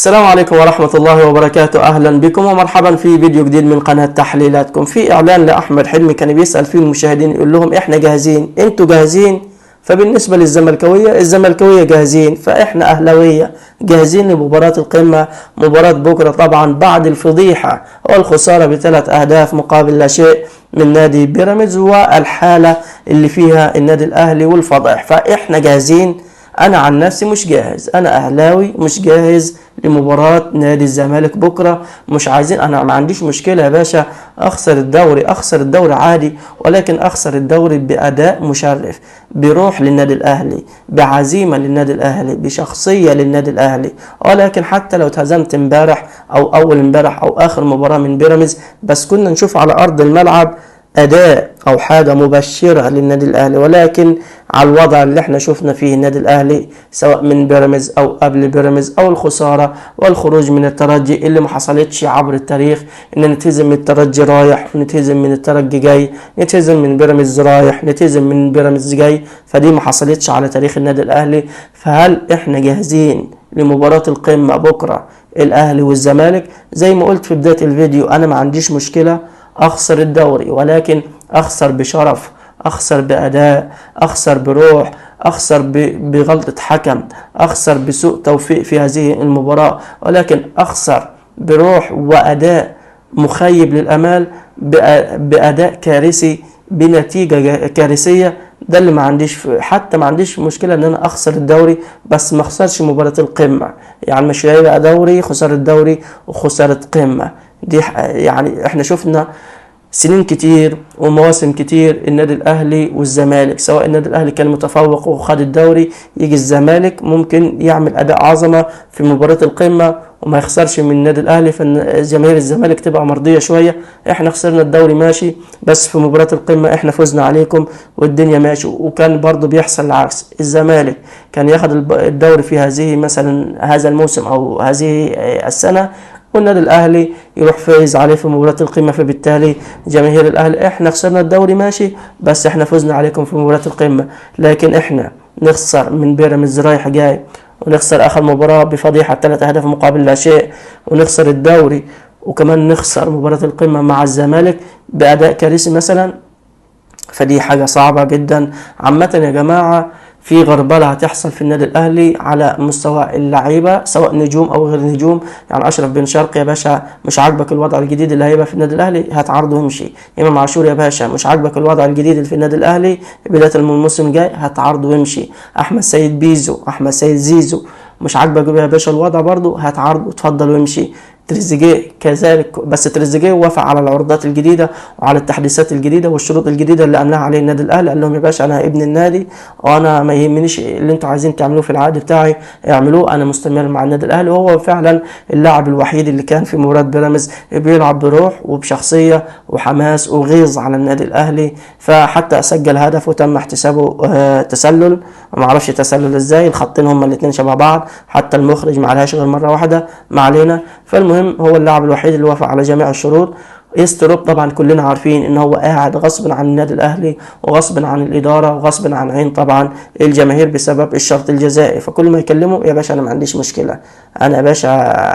السلام عليكم ورحمة الله وبركاته. أهلا بكم ومرحبا في فيديو جديد من قناة تحليلاتكم. في إعلان لأحمد حلمي كان بيسأل فيه المشاهدين يقول لهم إحنا جاهزين، أنتوا جاهزين؟ فبالنسبة للزملكاوية، الزملكاوية جاهزين، فإحنا أهلاوية جاهزين لمباراة القمة، مباراة بكرة طبعا بعد الفضيحة والخسارة ب3 أهداف مقابل لا شيء من نادي بيراميدز والحالة اللي فيها النادي الأهلي والفضائح. فإحنا جاهزين. أنا عن نفسي مش جاهز، أنا أهلاوي مش جاهز لمباراة نادي الزمالك بكرة. مش عايزين، أنا ما عنديش مشكلة يا باشا أخسر الدوري عادي، ولكن أخسر الدوري بأداء مشرف، بروح للنادي الأهلي، بعزيمة للنادي الأهلي، بشخصية للنادي الأهلي. ولكن حتى لو اتهزمت امبارح أو أول امبارح أو آخر مباراة من بيراميدز، بس كنا نشوف على أرض الملعب أداء أو حاجة مبشرة للنادي الأهلي. ولكن على الوضع اللي احنا شفنا فيه النادي الأهلي سواء من بيراميدز أو قبل بيراميدز أو الخسارة والخروج من الترجي اللي ما حصلتش عبر التاريخ، إن نتهزم من الترجي رايح ونتهزم من الترجي جاي، نتهزم من بيراميدز رايح نتهزم من بيراميدز جاي، فدي ما حصلتش على تاريخ النادي الأهلي. فهل احنا جاهزين لمباراة القمة بكرة الأهلي والزمالك؟ زي ما قلت في بداية الفيديو، أنا ما عنديش مشكلة أخسر الدوري، ولكن أخسر بشرف، أخسر بأداء، أخسر بروح، أخسر بغلطة حكم، أخسر بسوء توفيق في هذه المباراة، ولكن أخسر بروح وأداء مخيب للأمال، بأداء كارثي، بنتيجة كارثية. ده اللي ما عنديش، حتى ما عنديش مشكلة ان انا اخسر الدوري، بس ما اخسرش مباراة القمة. يعني مش هيبقى دوري خسارة دوري وخسارة قمة. دي يعني احنا شفنا سنين كتير ومواسم كتير النادي الاهلي والزمالك، سواء النادي الاهلي كان متفوق وخد الدوري، يجي الزمالك ممكن يعمل اداء عظمه في مباراه القمه وما يخسرش من النادي الاهلي، فجماهير الزمالك تبقى مرضيه شويه. احنا خسرنا الدوري ماشي، بس في مباراه القمه احنا فزنا عليكم والدنيا ماشي. وكان برضو بيحصل العكس، الزمالك كان ياخد الدوري في هذه مثلا هذا الموسم او هذه السنه، والنادي الاهلي يروح فايز عليه في مباراة القمة. فبالتالي جماهير الاهلي احنا خسرنا الدوري ماشي، بس احنا فزنا عليكم في مباراة القمة. لكن احنا نخسر من بيراميدز رايح جاي، ونخسر اخر مباراة بفضيحة 3 أهداف مقابل لا شيء، ونخسر الدوري، وكمان نخسر مباراة القمة مع الزمالك بأداء كارثي مثلا. فدي حاجة صعبة جدا. عامة يا جماعة، في غربلة هتحصل في النادي الأهلي على مستوى اللعيبة سواء نجوم أو غير نجوم. يعني أشرف بن شرقي يا باشا، مش عاجبك الوضع الجديد اللي هيبقى في النادي الأهلي، هتعرضه ويمشي. إمام عاشور يا باشا، مش عاجبك الوضع الجديد اللي في النادي الأهلي بداية من الموسم الجاي، هتعرضه ويمشي. أحمد سيد بيزو، أحمد سيد زيزو، مش عاجبك يا باشا الوضع برضه، هتعرضه وتفضل ويمشي. تريزيجيه كذلك، بس تريزيجيه وافق على العروضات الجديده وعلى التحديثات الجديده والشروط الجديده اللي املاها عليه النادي الاهلي. قال لهم يا باشا انا ابن النادي، وانا ما يهمنيش اللي انتوا عايزين تعملوه في العقد بتاعي اعملوه، انا مستمر مع النادي الاهلي. وهو فعلا اللاعب الوحيد اللي كان في مباراه بيراميدز بيلعب بروح وبشخصيه وحماس وغيظ على النادي الاهلي. فحتى سجل هدف وتم احتسابه تسلل، ما اعرفش تسلل ازاي، الخطين هما الاثنين شبه بعض، حتى المخرج ما عليهاش غير مره واحده، ما علينا. فالمهم هو اللاعب الوحيد اللي وافق على جميع الشروط. يستروب طبعا كلنا عارفين ان هو قاعد غصب عن النادي الاهلي وغصب عن الاداره وغصب عن عين طبعا الجماهير بسبب الشرط الجزائي. فكل ما يكلمه يا باشا انا ما عنديش مشكله، انا يا باشا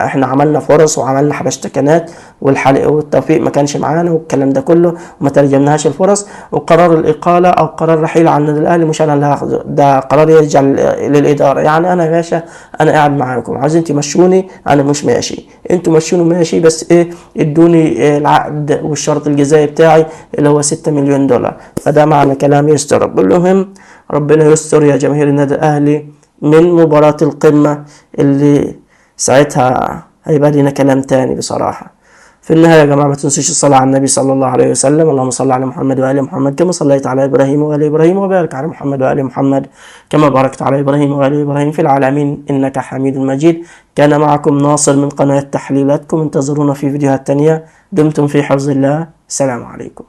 احنا عملنا فرص وعملنا حبشتكنات والحلقه والتوفيق ما كانش معانا والكلام ده كله وما ترجمناهاش الفرص، وقرار الاقاله او قرار رحيل عن النادي الاهلي مش انا اللي هاخده، ده قرار يرجع للاداره. يعني انا يا باشا انا قاعد معاكم، عايزين تمشوني انا مش ماشي، انتوا مشوني ماشي، بس ايه ادوني العقد والشرط الجزائي بتاعي اللي هو 6 مليون دولار. فده معنى كلام يستر. المهم ربنا يستر يا جماهير النادي الاهلي من مباراة القمة اللي ساعتها هيبقى لنا كلام تاني بصراحة. في النهاية يا جماعة ما تنسوش الصلاة على النبي صلى الله عليه وسلم. اللهم صل على محمد وآل محمد كما صليت على إبراهيم وآل إبراهيم، وبارك على محمد وآل محمد كما باركت على إبراهيم وآل إبراهيم في العالمين إنك حميد مجيد. كان معكم ناصر من قناة تحليلاتكم، انتظرونا في فيديوهات تانية. دمتم في حفظ الله، السلام عليكم.